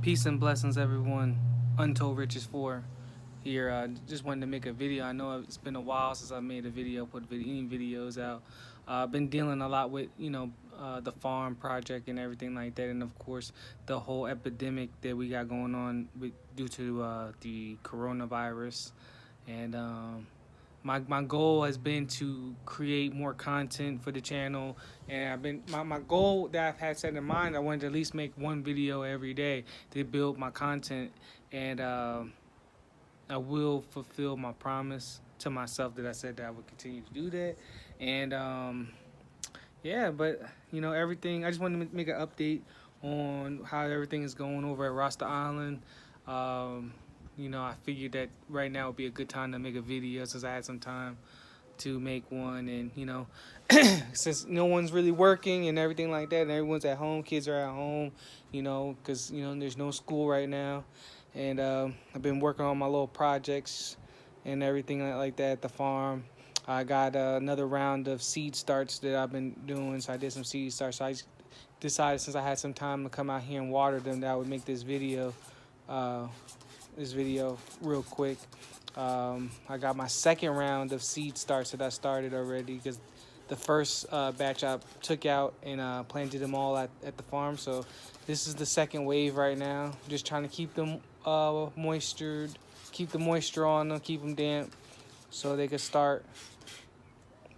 Peace and blessings, everyone. Untold Riches 4 here. Just wanted to make a video. I know it's been a while since I made a video, any videos out. I've been dealing a lot with, the farm project and everything like that. And of course, the whole epidemic that we got going on due to the coronavirus. And my goal has been to create more content for the channel, and my goal that I've had set in mind. I wanted to at least make one video every day to build my content, and I will fulfill my promise to myself that I said that I would continue to do that. And yeah, but everything. I just wanted to make an update on how everything is going over at Rasta Island. I figured that right now would be a good time to make a video since I had some time to make one. And since no one's really working and everything like that, and everyone's at home, kids are at home, because there's no school right now. And I've been working on my little projects and everything like that at the farm. I got another round of seed starts that I've been doing, so I did some seed starts. So I decided, since I had some time to come out here and water them, that I would make this video. Real quick. I got my second round of seed starts that I started already, because the first batch I took out and planted them all at the farm. So this is the second wave right now. Just trying to keep them moistured, keep the moisture on them, keep them damp, so they could start.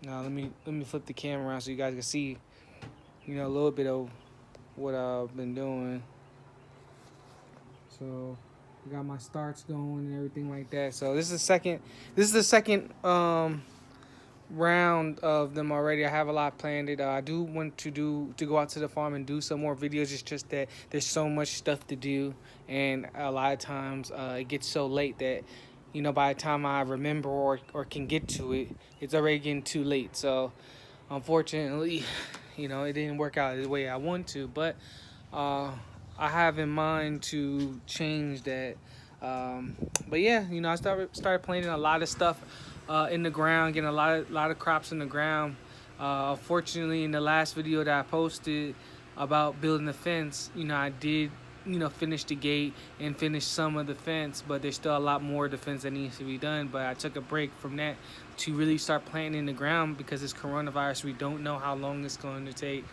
Now let me flip the camera around so you guys can see, a little bit of what I've been doing. So I got my starts going and everything like that. So this is the second round of them already. I have a lot planned. I do want to go out to the farm and do some more videos. It's just that there's so much stuff to do, and a lot of times it gets so late that by the time I remember or can get to it, it's already getting too late. So unfortunately, it didn't work out the way I want to, but I have in mind to change that. But yeah, I started planting a lot of stuff in the ground, getting a lot of crops in the ground. Unfortunately, in the last video that I posted about building the fence, I did finish the gate and finish some of the fence, but there's still a lot more of the fence that needs to be done. But I took a break from that to really start planting in the ground, because this coronavirus, we don't know how long it's going to take,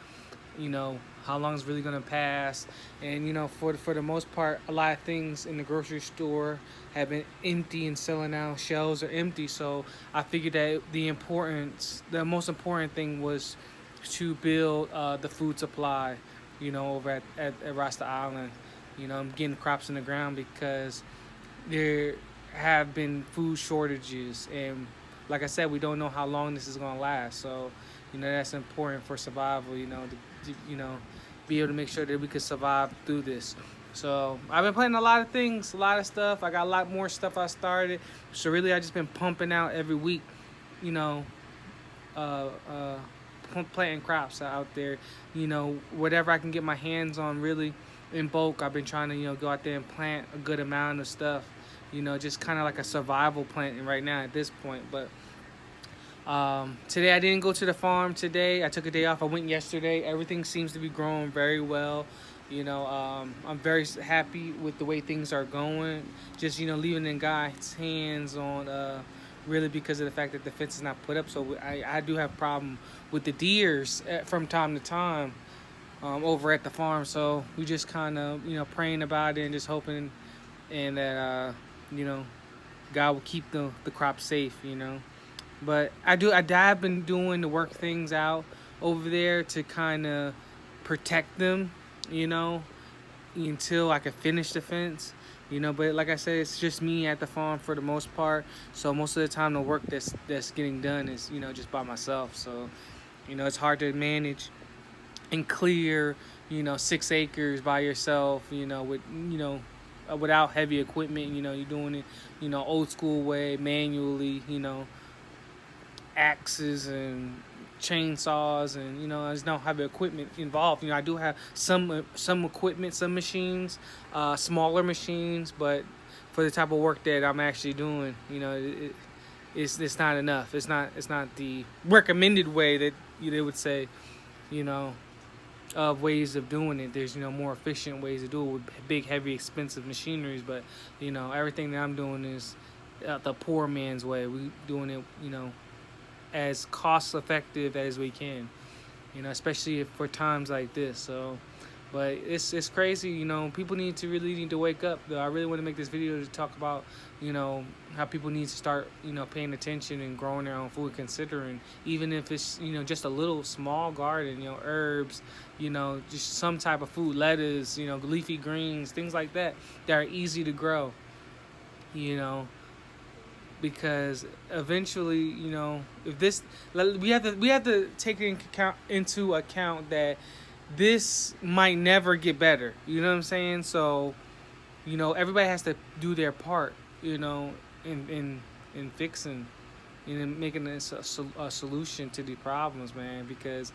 how long it's really going to pass. And for the most part, a lot of things in the grocery store have been empty and selling out. Shelves are empty. So I figured that the most important thing was to build the food supply, over at Rasta Island. I'm getting crops in the ground because there have been food shortages, and like I said, we don't know how long this is going to last. So that's important for survival, to be able to make sure that we could survive through this. So I've been planning a lot of things, a lot of stuff. I got a lot more stuff I started. So really, I just been pumping out every week, planting crops out there. Whatever I can get my hands on, really in bulk. I've been trying to go out there and plant a good amount of stuff. Just kind of like a survival planting right now at this point. But today I didn't go to the farm today. I took a day off. I went yesterday. Everything seems to be growing very well. I'm very happy with the way things are going. Just leaving in God's hands on really, because of the fact that the fence is not put up. So I do have a problem with the deers from time to time over at the farm. So we just kind of praying about it and just hoping and that God will keep the crop safe. But I've been doing the work things out over there to kind of protect them, until I can finish the fence. But like I said, it's just me at the farm for the most part. So most of the time, the work that's getting done is just by myself. So it's hard to manage and clear 6 acres by yourself. With without heavy equipment. You're doing it old school way, manually. Axes and chainsaws, and there's no heavy equipment involved. I do have some equipment, some machines, smaller machines, but for the type of work that I'm actually doing, it's not enough. It's not the recommended way that they would say. of ways of doing it. There's more efficient ways to do it with big, heavy, expensive machineries. But everything that I'm doing is the poor man's way. We doing it as cost effective as we can. Especially for times like this. So, but it's crazy. People need to wake up. Though I really want to make this video to talk about how people need to start paying attention and growing their own food, considering even if it's just a little small garden, herbs, just some type of food, lettuce, leafy greens, things like that that are easy to grow. You know, because eventually, if this, we have to take into account that this might never get better. You know what I'm saying? So, everybody has to do their part. In fixing, making this a solution to the problems, man. Because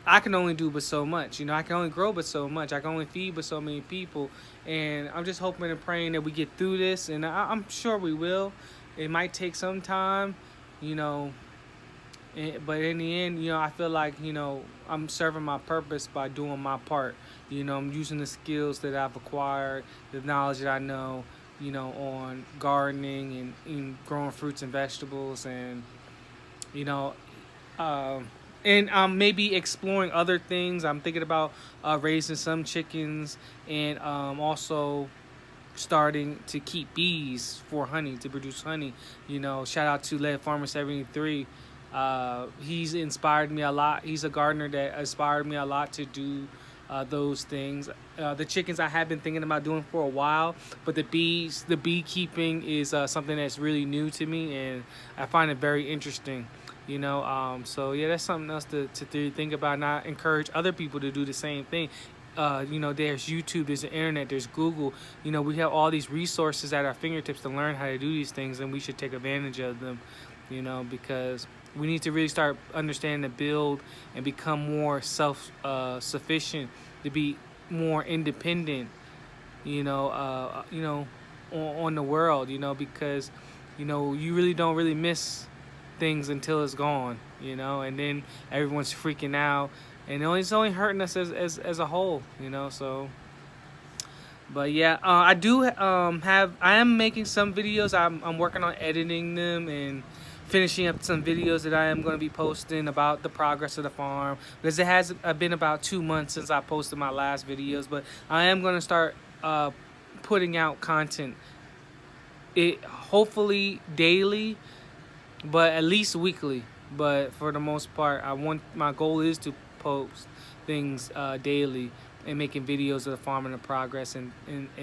I can only do but so much. I can only grow but so much. I can only feed but so many people. And I'm just hoping and praying that we get through this. And I'm sure we will. It might take some time, but in the end, I feel like, I'm serving my purpose by doing my part. I'm using the skills that I've acquired, the knowledge that I know, on gardening and growing fruits and vegetables, and, maybe exploring other things. I'm thinking about raising some chickens, and also starting to keep bees for honey, to produce honey. Shout out to Lead Farmer 73. He's inspired me a lot. He's a gardener that inspired me a lot to do those things. The chickens I have been thinking about doing for a while, but the beekeeping is something that's really new to me, and I find it very interesting. So yeah, that's something else to think about, and I encourage other people to do the same thing. There's YouTube, there's the internet, there's Google. We have all these resources at our fingertips to learn how to do these things, and we should take advantage of them, because we need to really start understanding to build and become more self-sufficient, to be more independent, on the world, because, you really don't really miss things until it's gone, and then everyone's freaking out. And it's only hurting us as a whole, so. But yeah, I am making some videos. I'm working on editing them and finishing up some videos that I am going to be posting about the progress of the farm. Because it has been about 2 months since I posted my last videos. But I am going to start putting out content. Hopefully daily, but at least weekly. But for the most part, my goal is to post things daily and making videos of the farm and the progress and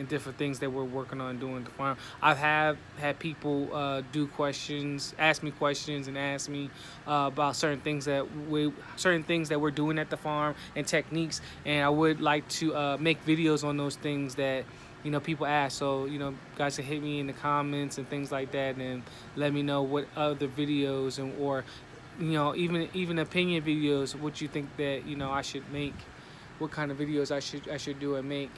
different things that we're working on doing at the farm. I've had people ask me questions and ask me about certain things that we're doing at the farm and techniques, and I would like to make videos on those things that people ask. So guys can hit me in the comments and things like that, and let me know what other videos or even opinion videos, what you think that I should make, what kind of videos I should do and make.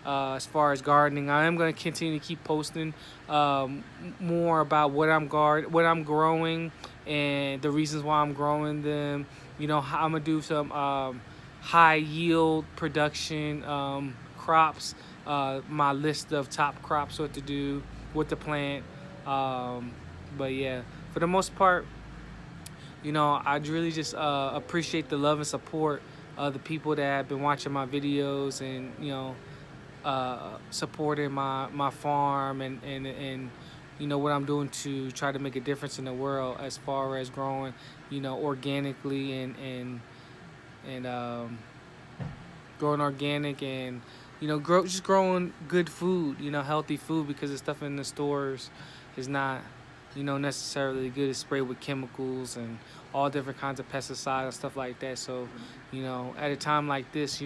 As far as gardening, I am going to continue to keep posting more about what I'm growing and the reasons why I'm growing them. I'm gonna do some high yield production crops, my list of top crops, what to do, what to plant. But yeah, for the most part, I really just appreciate the love and support of the people that have been watching my videos and supporting my farm and what I'm doing to try to make a difference in the world as far as growing organically and growing organic and just growing good food, healthy food, because the stuff in the stores is not necessarily good. It's sprayed with chemicals and all different kinds of pesticides and stuff like that. So at a time like this,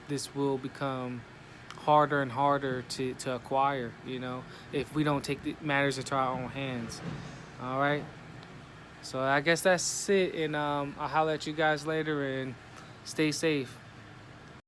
this will become harder and harder to acquire, if we don't take matters into our own hands. All right, so I guess that's it, and I'll holler at you guys later, and stay safe.